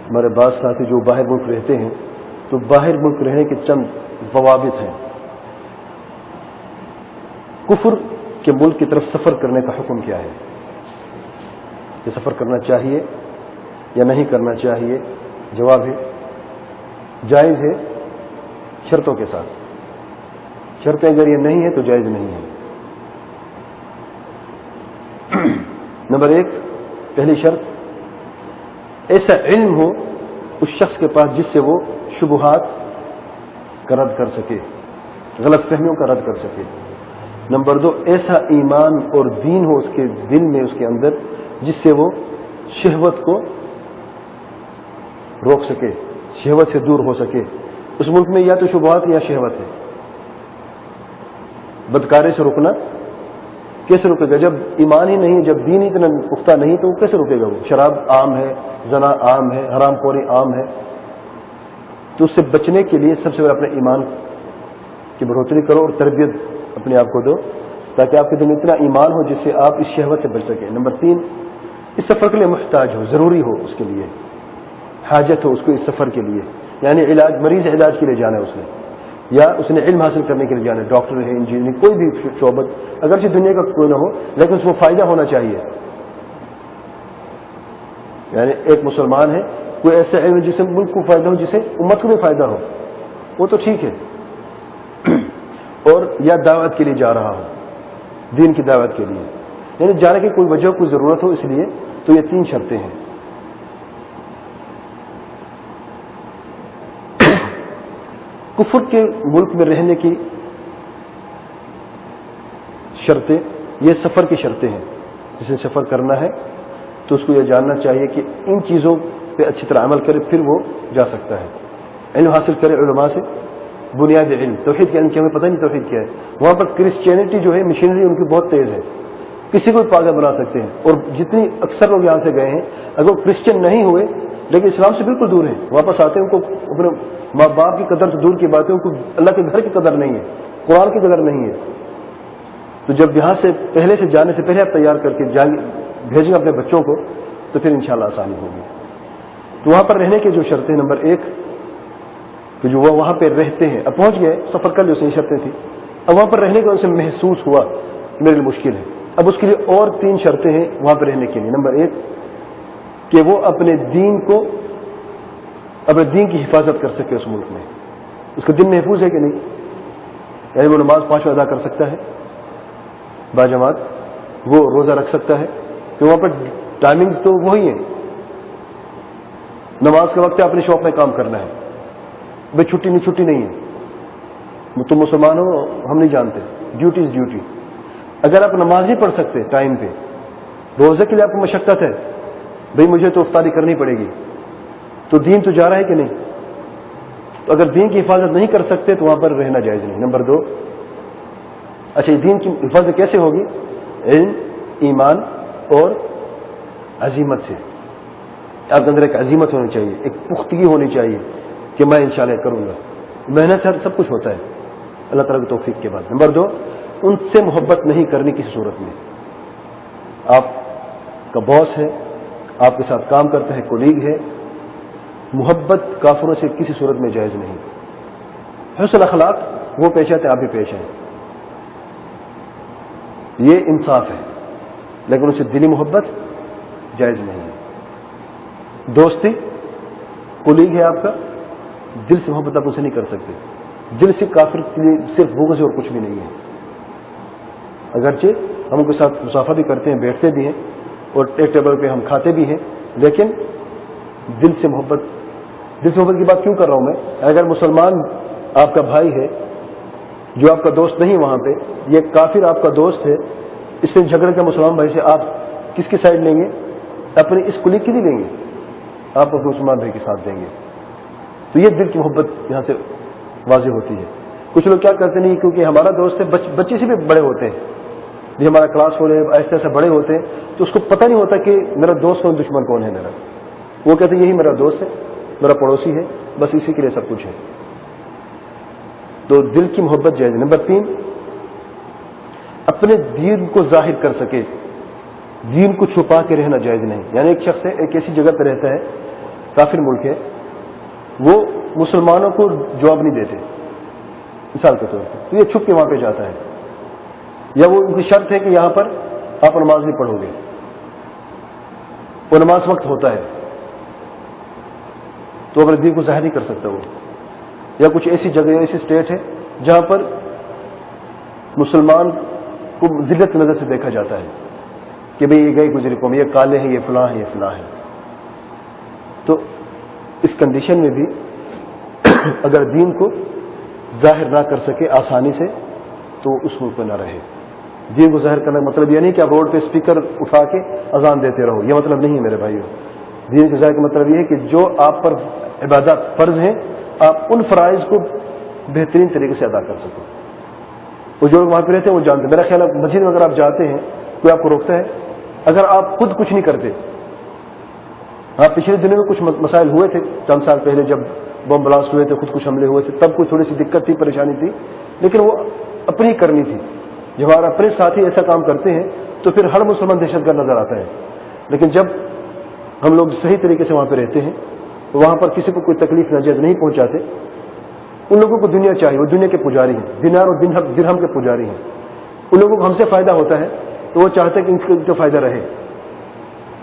ہمارے بعض ساتھی جو باہر ملک رہتے ہیں تو باہر ملک رہنے کے چند ضوابط ہیں. کفر کے ملک کی طرف سفر کرنے کا حکم کیا ہے؟ کہ سفر کرنا چاہیے یا نہیں کرنا چاہیے؟ جواب ہے جائز ہے شرطوں کے ساتھ. شرطیں اگر یہ نہیں ہے تو جائز نہیں ہے. نمبر 1 پہلی شرط ایسا علم ہو اس شخص کے پاس جس سے وہ شبہات کا رد کر سکے، غلط فہمیوں کا رد کر سکے. نمبر 2 ایسا ایمان اور دین ہو اس کے دل میں، اس کے اندر، جس سے وہ شہوت کو روک سکے، شہوت سے دور ہو سکے. اس ملک میں یا تو شبہات یا شہوت ہے. بدکارے سے رکنا کیسے رکے گا؟ جب ایمان ہی نہیں، جب دین ہی اتنا پختہ نہیں تو وہ کیسے رکے گا؟ وہ شراب عام ہے، زنا عام ہے، حرام خوری عام ہے. تو اس سے بچنے کے لیے سب سے پہلے اپنے ایمان کی بڑھوتری کرو اور تربیت اپنے آپ کو دو تاکہ آپ کے دل میں اتنا ایمان ہو جس سے آپ اس شہوت سے بچ سکیں. نمبر 3 اس سفر کے لیے محتاج ہو، ضروری ہو، اس کے لیے حاجت ہو اس کو اس سفر کے لیے. یعنی علاج، مریض علاج کے لیے جانا ہے اس نے، یا اس نے علم حاصل کرنے کے لیے جانا ہے، ڈاکٹر ہے، انجینئر، کوئی بھی شعبت، اگرچہ دنیا کا کوئی نہ ہو لیکن اس کو فائدہ ہونا چاہیے. یعنی ایک مسلمان ہے، کوئی ایسا علم جس سے ملک کو فائدہ ہو، جسے امت کو بھی فائدہ ہو، وہ تو ٹھیک ہے. اور یا دعوت کے لیے جا رہا ہو، دین کی دعوت کے لیے، یعنی جانے کی کوئی وجہ، کوئی ضرورت ہو، اس لیے. تو یہ 3 شرطیں ہیں. کفر کے ملک میں رہنے کی شرطیں، یہ سفر کی شرطیں ہیں. جسے سفر کرنا ہے تو اس کو یہ جاننا چاہیے کہ ان چیزوں پہ اچھی طرح عمل کرے، پھر وہ جا سکتا ہے. علم حاصل کرے علماء سے، بنیادی علم. توحید کے علم کی ہمیں پتہ نہیں توحید کیا ہے. وہاں پر کرسچینٹی جو ہے، مشینری ان کی بہت تیز ہے، کسی کو بھی پاگل بنا سکتے ہیں. اور جتنی اکثر لوگ یہاں سے گئے ہیں اگر وہ کرسچن نہیں ہوئے لیکن اسلام سے بالکل دور ہیں، واپس آتے ہیں، ان کو اپنے ماں باپ کی قدر تو دور کی بات ہے، ان کو اللہ کے گھر کی قدر نہیں ہے، قرآن کی قدر نہیں ہے. تو جب یہاں سے پہلے سے جانے سے پہلے آپ تیار کر کے بھیجیں اپنے بچوں کو تو پھر انشاءاللہ آسانی ہوگی. تو وہاں پر رہنے کی جو شرطیں، نمبر 1 کہ جو وہ وہاں پہ رہتے ہیں، اب پہنچ گئے، سفر کر لیا، اس کی شرطیں تھیں. اب وہاں پر رہنے کے ان سے محسوس ہوا میرے لیے مشکل ہے، اب اس کے لیے اور 3 شرطیں ہیں وہاں پہ رہنے کے لیے. نمبر 1 کہ وہ اپنے دین کی حفاظت کر سکے اس ملک میں. اس کا دین محفوظ ہے کہ نہیں؟ یعنی وہ نماز 5 ادا کر سکتا ہے باجماعت، وہ روزہ رکھ سکتا ہے، کہ وہاں پر ٹائمنگز تو وہی ہیں. نماز کے وقت اپنے شاپ میں کام کرنا ہے، بھائی چھٹی نہیں ہے. تم مسلمان ہو، ہم نہیں جانتے، ڈیوٹی از ڈیوٹی. اگر آپ نماز نہیں پڑھ سکتے ٹائم پہ، روزے کے لیے آپ کو مشقت ہے، بھئی مجھے تو افطاری کرنی پڑے گی، تو دین تو جا رہا ہے کہ نہیں؟ تو اگر دین کی حفاظت نہیں کر سکتے تو وہاں پر رہنا جائز نہیں. نمبر 2 اچھا یہ دین کی حفاظت کیسے ہوگی؟ علم، ایمان اور عزیمت سے. آپ کے اندر ایک عزیمت ہونی چاہیے، ایک پختگی ہونی چاہیے کہ میں انشاءاللہ کروں گا. محنت سے سب کچھ ہوتا ہے اللہ تعالیٰ کی توفیق کے بعد. نمبر 2 ان سے محبت نہیں کرنی کسی صورت میں. آپ کا باس ہے، آپ کے ساتھ کام کرتا ہے، کولیگ ہے، محبت کافروں سے کسی صورت میں جائز نہیں. حسن اخلاق وہ پیش آتے آپ بھی پیش ہیں، یہ انصاف ہے، لیکن اسے دلی محبت جائز نہیں ہے. دوستی، کولیگ ہے آپ کا، دل سے محبت آپ اسے نہیں کر سکتے. دل سے کافر کے لیے صرف بغض اور کچھ بھی نہیں ہے. اگرچہ ہم ان کے ساتھ مصافحہ بھی کرتے ہیں، بیٹھتے بھی ہیں اور ایک ٹیبل پہ ہم کھاتے بھی ہیں، لیکن دل سے محبت کی بات کیوں کر رہا ہوں میں؟ اگر مسلمان آپ کا بھائی ہے جو آپ کا دوست نہیں وہاں پہ، یہ کافر آپ کا دوست ہے، اس سے جھگڑے کا مسلمان بھائی سے آپ کس کی سائڈ لیں گے؟ اپنے اس کولیگ کی نہیں لیں گے، آپ اپنے مسلمان بھائی کے ساتھ دیں گے. تو یہ دل کی محبت یہاں سے واضح ہوتی ہے. کچھ لوگ کیا کرتے نہیں، کیونکہ ہمارا دوست ہے، بچے سے بھی بڑے ہوتے ہیں، یہ ہمارا کلاس ہو رہے ایسے ایسے بڑے ہوتے ہیں، تو اس کو پتہ نہیں ہوتا کہ میرا دوست کون، دشمن کون ہے میرا. وہ کہتے ہیں یہی میرا دوست ہے، میرا پڑوسی ہے، بس اسی کے لیے سب کچھ ہے. تو دل کی محبت جائز. نمبر 3 اپنے دین کو ظاہر کر سکے، دین کو چھپا کے رہنا جائز نہیں. یعنی ایک شخص ہے، ایک ایسی جگہ پہ رہتا ہے، کافر ملک ہے، وہ مسلمانوں کو جواب نہیں دیتے مثال کے طور پر، تو یہ چھپ کے وہاں پہ جاتا ہے، یا وہ ان کی شرط ہے کہ یہاں پر آپ نماز نہیں پڑھو گے، وہ نماز وقت ہوتا ہے تو اپنے دین کو ظاہر نہیں کر سکتا وہ، یا کچھ ایسی جگہ یا ایسی اسٹیٹ ہے جہاں پر مسلمان کو ذلت کی نظر سے دیکھا جاتا ہے کہ بھئی یہ گئی گزری قوم، یہ کالے ہیں، یہ فلاں ہے، یہ فلاں ہے. تو اس کنڈیشن میں بھی اگر دین کو ظاہر نہ کر سکے آسانی سے تو اس ملک میں نہ رہے. دین کو ظاہر کرنے کا مطلب یہ نہیں کہ آپ روڈ پہ اسپیکر اٹھا کے اذان دیتے رہو، یہ مطلب نہیں ہے میرے بھائیو. دین کے ظاہر کا مطلب یہ ہے کہ جو آپ پر عبادات فرض ہیں آپ ان فرائض کو بہترین طریقے سے ادا کر سکو. وہ جو لوگ وہاں پہ رہتے ہیں وہ جانتے ہیں. میرا خیال ہے مسجد میں اگر آپ جاتے ہیں کوئی آپ کو روکتا ہے، اگر آپ خود کچھ نہیں کرتے، ہاں پچھلے دنوں میں کچھ مسائل ہوئے تھے چند سال پہلے جب بم بلاسٹ ہوئے تھے، خود کچھ حملے ہوئے تھے، تب کوئی تھوڑی سی دقت تھی، پریشانی تھی، لیکن وہ اپنی کرنی تھی. جب ہمارا اپنے ساتھی ایسا کام کرتے ہیں تو پھر ہر مسلمان دہشت گرد نظر آتا ہے. لیکن جب ہم لوگ صحیح طریقے سے وہاں پہ رہتے ہیں تو وہاں پر کسی کو کوئی تکلیف ناجائز نہیں پہنچاتے. ان لوگوں کو دنیا چاہیے، وہ دنیا کے پجاری ہیں، دینار اور درہم کے پجاری ہیں. ان لوگوں کو ہم سے فائدہ ہوتا ہے تو وہ چاہتے ہیں کہ ان کا فائدہ رہے.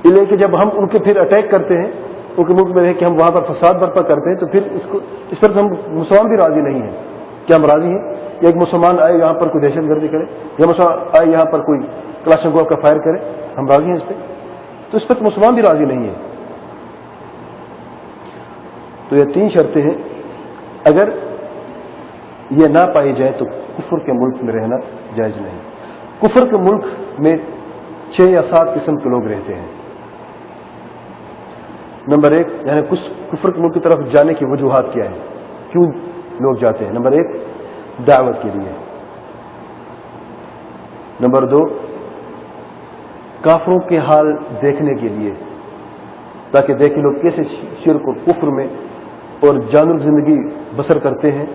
اس لیے کہ جب ہم ان کے پھر اٹیک کرتے ہیں ان کے ملک میں رہ کہ ہم وہاں پر فساد برپا کرتے ہیں تو پھر اس پر ہم مسلمان بھی راضی نہیں ہیں. کیا ہم راضی ہیں کہ ایک مسلمان آئے یہاں پر کوئی دہشت گردی کرے، یا مسلمان آئے یہاں پر کوئی کلاشنکوف کا فائر کرے؟ ہم راضی ہیں اس پہ؟ تو اس پر مسلمان بھی راضی نہیں ہے. تو یہ 3 شرطیں ہیں، اگر یہ نہ پائی جائے تو کفر کے ملک میں رہنا جائز نہیں. کفر کے ملک میں 6 یا 7 قسم کے لوگ رہتے ہیں. نمبر 1 یعنی کفر کے ملک کی طرف جانے کی وجوہات کیا ہے، کیوں لوگ جاتے ہیں؟ نمبر 1 دعوت کے لیے. نمبر 2 کافروں کے حال دیکھنے کے لیے، تاکہ دیکھیں لوگ کیسے شرک اور کفر میں اور جانور زندگی بسر کرتے ہیں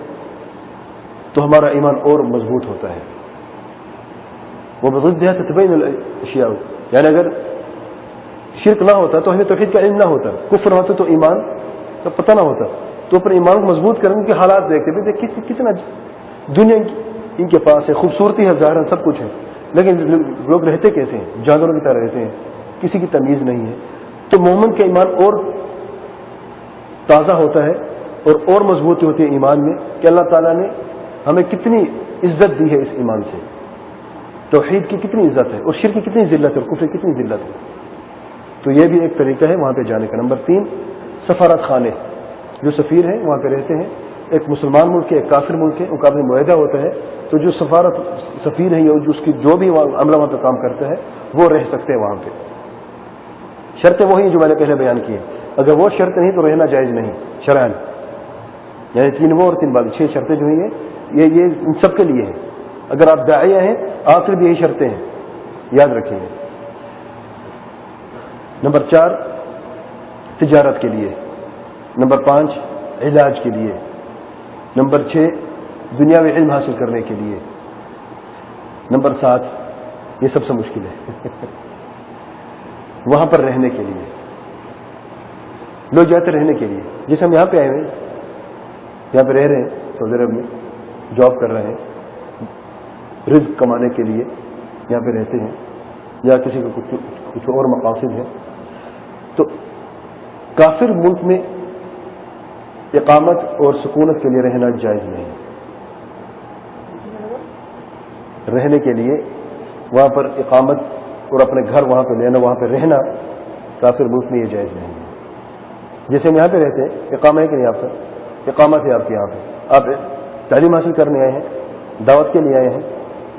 تو ہمارا ایمان اور مضبوط ہوتا ہے. وہ بضدها تتبین الاشیاء، یعنی اگر شرک نہ ہوتا تو ہمیں توحید کا علم نہ ہوتا، کفر ہوتا تو ایمان کا پتہ نہ ہوتا. تو اپنے ایمان کو مضبوط کرنے کے حالات دیکھتے بھی کتنا دنیا ان کے پاس ہے، خوبصورتی ہے، ظاہر سب کچھ ہے، لیکن لوگ رہتے کیسے ہیں؟ جانوروں کی طرح رہتے ہیں، کسی کی تمیز نہیں ہے. تو مومن کا ایمان اور تازہ ہوتا ہے اور مضبوطی ہوتی ہے ایمان میں کہ اللہ تعالیٰ نے ہمیں کتنی عزت دی ہے اس ایمان سے. توحید کی کتنی عزت ہے اور شرک کی کتنی ذلت ہے اور کفر کی کتنی ذلت ہے. تو یہ بھی ایک طریقہ ہے وہاں پہ جانے کا. نمبر 3 سفارت خانے، جو سفیر ہیں وہاں پہ رہتے ہیں، ایک مسلمان ملک ہے ایک کافر ملک ہے، ان کا اپنا معاہدہ ہوتا ہے. تو جو سفیر ہے جو اس کی جو بھی عملہ وہاں پہ کام کرتا ہے وہ رہ سکتے ہیں وہاں پہ. شرطیں وہی ہیں جو میں نے پہلے بیان کی ہیں. اگر وہ شرط نہیں تو رہنا جائز نہیں شرعاً. یعنی 3 وہ اور 3 باقی 6 شرطیں جو ہیں یہ ان سب کے لیے ہیں. اگر آپ داعیہ ہیں آخر بھی یہی شرطیں ہیں، یاد رکھیں گے. نمبر 4 تجارت کے لیے. نمبر 5 علاج کے لیے. نمبر 6 دنیاوی علم حاصل کرنے کے لیے. نمبر 7 یہ سب سے مشکل ہے وہاں پر رہنے کے لیے. لوگ جاتے رہنے کے لیے، جیسے ہم یہاں پہ آئے ہوئے ہیں، یہاں پہ رہ رہے ہیں سعودی عرب میں، جاب کر رہے ہیں، رزق کمانے کے لیے یہاں پہ رہتے ہیں، یا کسی کو کچھ اور مقاصد ہیں. تو کافر ملک میں اقامت اور سکونت کے لیے رہنا جائز نہیں. رہنے کے لیے وہاں پر اقامت اور اپنے گھر وہاں پہ لینا، وہاں پہ رہنا کافر ملک میں یہ جائز نہیں ہے. جیسے ہم یہاں پہ رہتے ہیں، اقامہ ہے کہ نہیں آپ کا؟ اقامت ہے آپ کے یہاں پہ، آپ تعلیم حاصل کرنے آئے ہیں، دعوت کے لیے آئے ہیں،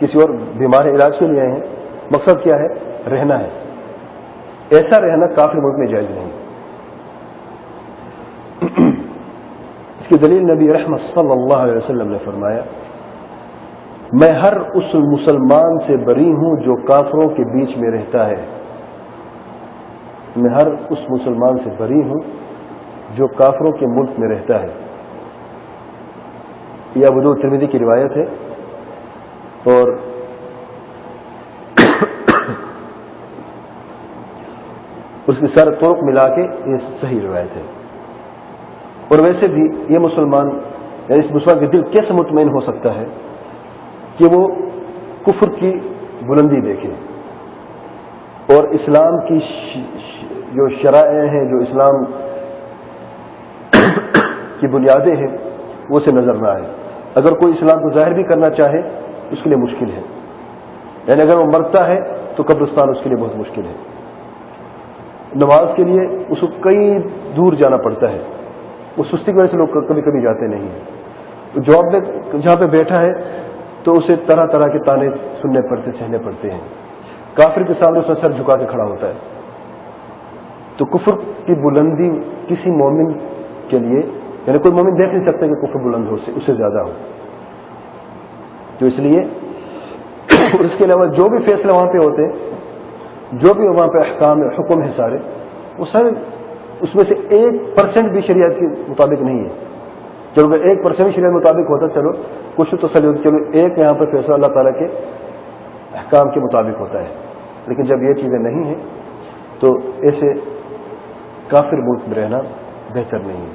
کسی اور بیمار علاج کے لیے آئے ہیں. مقصد کیا ہے؟ رہنا ہے. ایسا رہنا کافر ملک میں جائز نہیں. اس کی دلیل نبی رحمت صلی اللہ علیہ وسلم نے فرمایا، میں ہر اس مسلمان سے بری ہوں جو کافروں کے بیچ میں رہتا ہے. میں ہر اس مسلمان سے بری ہوں جو کافروں کے ملک میں رہتا ہے. یہ ابو داؤد ترمذی کی روایت ہے اور اس کی سارے طرق ملا کے یہ صحیح روایت ہے. اور ویسے بھی یہ مسلمان یعنی اس مسلمان کا دل کیسے مطمئن ہو سکتا ہے کہ وہ کفر کی بلندی دیکھے اور اسلام کی جو شرائع ہیں، جو اسلام کی بنیادیں ہیں، وہ اسے نظر نہ آئے. اگر کوئی اسلام کو ظاہر بھی کرنا چاہے اس کے لیے مشکل ہے. یعنی اگر وہ مرتا ہے تو قبرستان اس کے لیے بہت مشکل ہے. نماز کے لیے اس کو کئی دور جانا پڑتا ہے. وہ سستی کی وجہ سے لوگ کبھی کبھی جاتے نہیں ہیں. جاب میں جہاں پہ بیٹھا ہے تو اسے طرح طرح کے تانے سننے پڑتے، سہنے پڑتے ہیں. کافر کے سامنے اس میں سر جھکا کے کھڑا ہوتا ہے. تو کفر کی بلندی کسی مومن کے لیے یعنی کوئی مومن دیکھ نہیں سکتا کہ کفر بلند ہو، اس سے زیادہ ہو. تو اس لیے اور اس کے علاوہ جو بھی فیصلے وہاں پہ ہوتے ہیں، جو بھی وہاں پہ احکام حکم ہے سارے، وہ سارے اس میں سے 1% بھی شریعت کے مطابق نہیں ہے. جب اگر 1% بھی شریعت مطابق ہوتا چلو کچھ تو تسلی ہوتی، چلو ایک یہاں پر فیصلہ اللہ تعالیٰ کے احکام کے مطابق ہوتا ہے. لیکن جب یہ چیزیں نہیں ہیں تو ایسے کافر ملک میں رہنا بہتر نہیں ہے.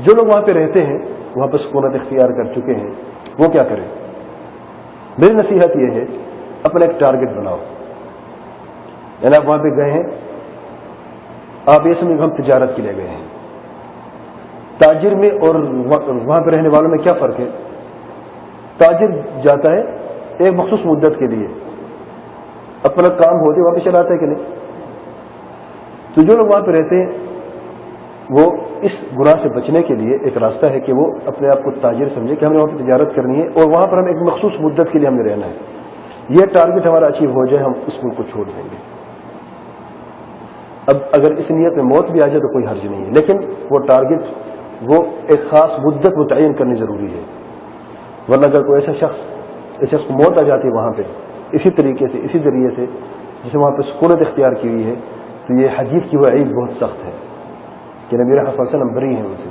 جو لوگ وہاں پہ رہتے ہیں، وہاں پہ سکونت اختیار کر چکے ہیں، وہ کیا کریں؟ میری نصیحت یہ ہے اپنا ایک ٹارگٹ بناؤ. یعنی آپ وہاں پہ گئے ہیں، آپ یہ سمجھ ہم تجارت کے لیے گئے ہیں. تاجر میں اور وہاں پہ رہنے والوں میں کیا فرق ہے؟ تاجر جاتا ہے ایک مخصوص مدت کے لیے، اپنا کام ہوتے وہاں پہ چلاتا ہے کہ نہیں. تو جو لوگ وہاں پہ رہتے ہیں وہ اس گناہ سے بچنے کے لیے ایک راستہ ہے کہ وہ اپنے آپ کو تاجر سمجھے کہ ہم نے وہاں پہ تجارت کرنی ہے اور وہاں پر ہم ایک مخصوص مدت کے لیے ہم نے رہنا ہے. یہ ٹارگٹ ہمارا اچیو ہو جائے ہم اس ملک کو چھوڑ دیں گے. اب اگر اس نیت میں موت بھی آ جائے تو کوئی حرج نہیں ہے، لیکن وہ ٹارگٹ وہ ایک خاص مدت متعین کرنی ضروری ہے. ورنہ اگر کوئی ایسا شخص کو موت آ جاتی ہے وہاں پہ اسی طریقے سے، اسی ذریعے سے جسے وہاں پہ سکونت اختیار کی ہوئی ہے، تو یہ حدیث کی وعید بہت سخت ہے کہ نبی صلی اللہ علیہ وسلم بری ہیں ان سے.